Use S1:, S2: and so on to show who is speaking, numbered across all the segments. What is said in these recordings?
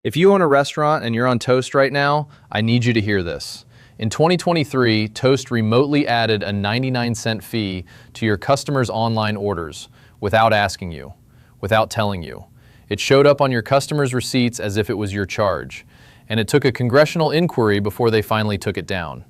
S1: If you own a restaurant and you're on Toast right now, I need you to hear this. In 2023, Toast remotely added a 99-cent fee to your customers' online orders without asking you, without telling you. It showed up on your customers' receipts as if it was your charge, and it took a congressional inquiry before they finally took it down.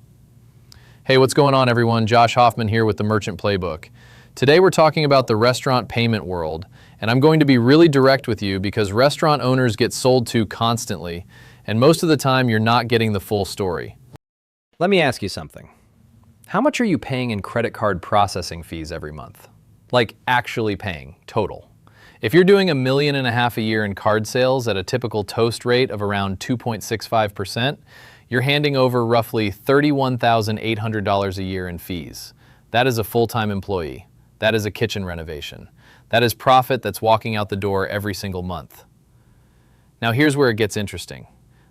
S1: Hey, what's going on, everyone? Josh Hoffman here with the Merchant Playbook. Today we're talking about the restaurant payment world, and I'm going to be really direct with you because restaurant owners get sold to constantly, and most of the time you're not getting the full story. Let me ask you something. How much are you paying in credit card processing fees every month? Like actually paying, total. If you're doing $1.5 million a year in card sales at a typical Toast rate of around 2.65%, you're handing over roughly $31,800 a year in fees. That is a full-time employee. That is a kitchen renovation. That is profit that's walking out the door every single month. Now here's where it gets interesting.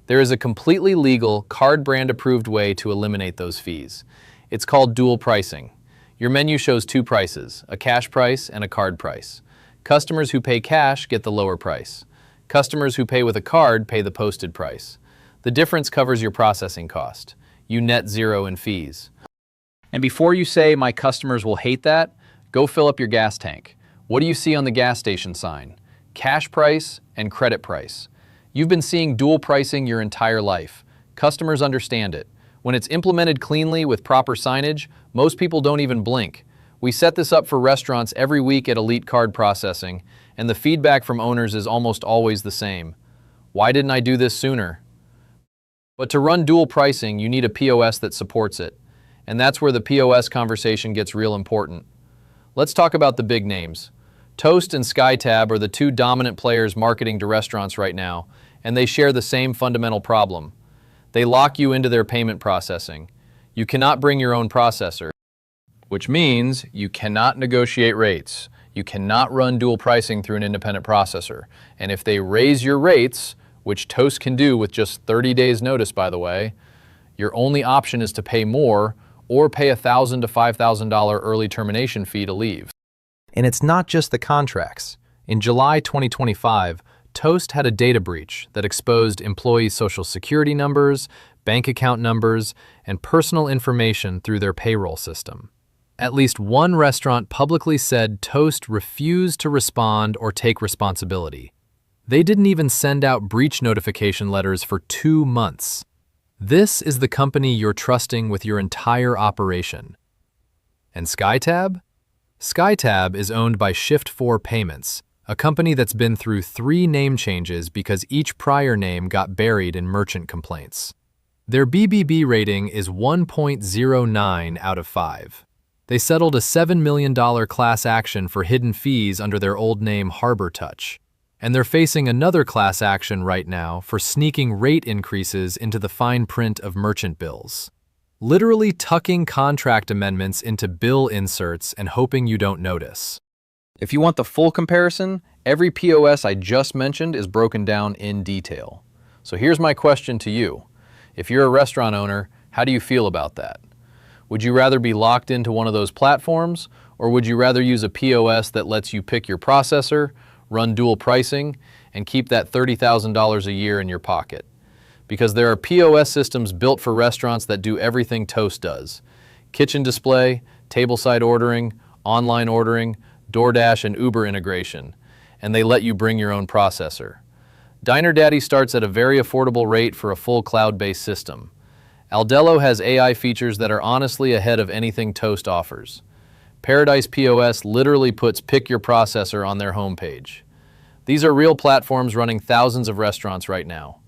S1: There is a completely legal, card brand approved way to eliminate those fees. It's called dual pricing. Your menu shows two prices, a cash price and a card price. Customers who pay cash get the lower price. Customers who pay with a card pay the posted price. The difference covers your processing cost. You net zero in fees. And before you say my customers will hate that, go fill up your gas tank. What do you see on the gas station sign? Cash price and credit price. You've been seeing dual pricing your entire life. Customers understand it. When it's implemented cleanly with proper signage, most people don't even blink. We set this up for restaurants every week at Elite Card Processing, and the feedback from owners is almost always the same. Why didn't I do this sooner? But to run dual pricing, you need a POS that supports it. And that's where the POS conversation gets real important. Let's talk about the big names. Toast and SkyTab are the two dominant players marketing to restaurants right now, and they share the same fundamental problem. They lock you into their payment processing. You cannot bring your own processor, which means you cannot negotiate rates. You cannot run dual pricing through an independent processor. And if they raise your rates, which Toast can do with just 30 days notice, by the way, your only option is to pay more or pay $1,000 to $5,000 early termination fee to leave. And it's not just the contracts. In July 2025, Toast had a data breach that exposed employees' social security numbers, bank account numbers, and personal information through their payroll system. At least one restaurant publicly said Toast refused to respond or take responsibility. They didn't even send out breach notification letters for 2 months. This is the company you're trusting with your entire operation. And SkyTab? SkyTab is owned by Shift4 Payments, a company that's been through 3 name changes because each prior name got buried in merchant complaints. Their BBB rating is 1.09 out of 5. They settled a $7 million class action for hidden fees under their old name HarborTouch. And they're facing another class action right now for sneaking rate increases into the fine print of merchant bills. Literally tucking contract amendments into bill inserts and hoping you don't notice. If you want the full comparison, every POS I just mentioned is broken down in detail. So here's my question to you. If you're a restaurant owner, how do you feel about that? Would you rather be locked into one of those platforms, or would you rather use a POS that lets you pick your processor, run dual pricing, and keep that $30,000 a year in your pocket? Because there are POS systems built for restaurants that do everything Toast does. Kitchen display, tableside ordering, online ordering, DoorDash and Uber integration, and they let you bring your own processor. Diner Daddy starts at a very affordable rate for a full cloud-based system. Aldelo has AI features that are honestly ahead of anything Toast offers. Paradise POS literally puts pick your processor on their homepage. These are real platforms running thousands of restaurants right now.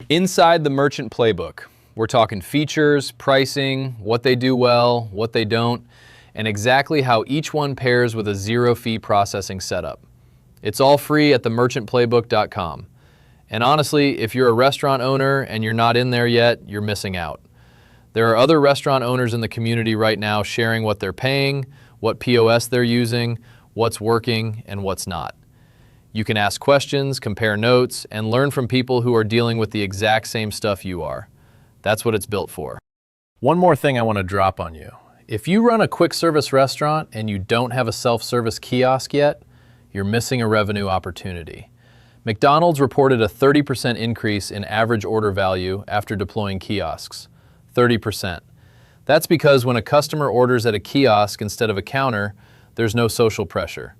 S1: Inside the Merchant Playbook, we're talking features, pricing, what they do well, what they don't, and exactly how each one pairs with a zero-fee processing setup. It's all free at themerchantplaybook.com. And honestly, if you're a restaurant owner and you're not in there yet, you're missing out. There are other restaurant owners in the community right now sharing what they're paying, what POS they're using, what's working, and what's not. You can ask questions, compare notes, and learn from people who are dealing with the exact same stuff you are. That's what it's built for. One more thing I want to drop on you. If you run a quick service restaurant and you don't have a self-service kiosk yet, you're missing a revenue opportunity. McDonald's reported a 30% increase in average order value after deploying kiosks. 30%. That's because when a customer orders at a kiosk instead of a counter, there's no social pressure.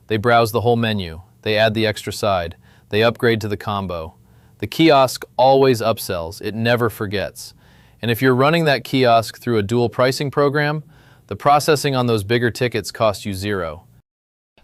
S1: They browse the whole menu, they add the extra side, they upgrade to the combo. The kiosk always upsells, it never forgets. And if you're running that kiosk through a dual pricing program, the processing on those bigger tickets costs you zero.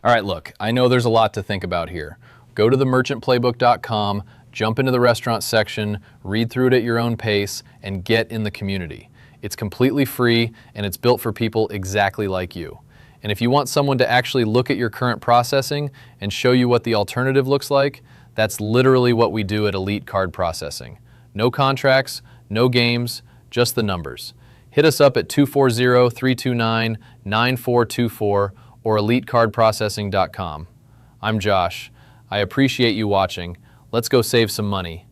S1: All right, look, I know there's a lot to think about here. Go to themerchantplaybook.com, jump into the restaurant section, read through it at your own pace, and get in the community. It's completely free, and it's built for people exactly like you. And if you want someone to actually look at your current processing and show you what the alternative looks like, that's literally what we do at Elite Card Processing. No contracts, no games, just the numbers. Hit us up at 240-329-9424 or elitecardprocessing.com. I'm Josh. I appreciate you watching. Let's go save some money.